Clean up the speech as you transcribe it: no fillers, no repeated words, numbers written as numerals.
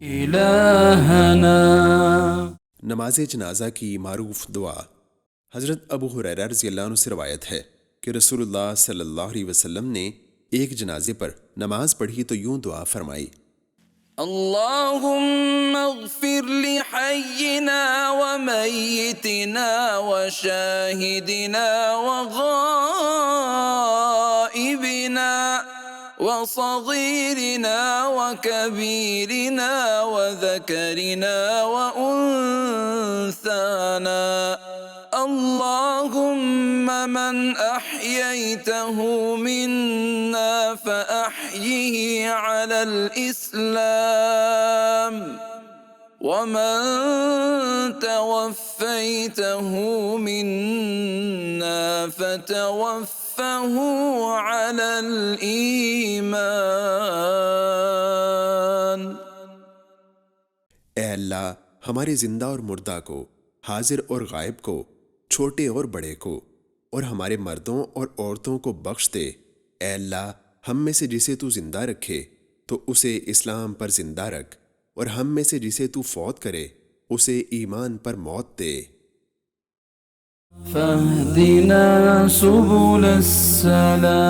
इलाहना। नमाज जनाजा की मारूफ दुआ। हज़रत अबू हुरैरा रज़ियल्लाहु अन्हु से रवायत है कि रसूलुल्लाह सल्लल्लाहु अलैहि वसल्लम ने एक जनाजे पर नमाज पढ़ी तो यूं दुआ फरमाई, अल्लाहुम्मा अग़फ़िर लिहय्यिना व मय्यितिना व शाहिदिना व गाइबिना व सग़ीरिना व कबीरिना व ज़करिना व उन्साना। अल्लाहुम्मा मन अह्ययतहु मिन्ना फ़अह्यिही अलल इस्लाम वमन तवफ़्फ़यतहु मिन्ना फ़तवफ़्फ़हु अलल ईमान। ए अल्लाह, हमारे जिंदा और मुर्दा को, हाजिर और गायब को, छोटे और बड़े को, और हमारे मर्दों और औरतों को बख्श दे। ए अल्लाह, हम में से जिसे तू जिंदा रखे तो उसे इस्लाम पर जिंदा रख, और हम में से जिसे तू फौत करे उसे ईमान पर मौत दे। फ़हदिना सुबुल सलाम।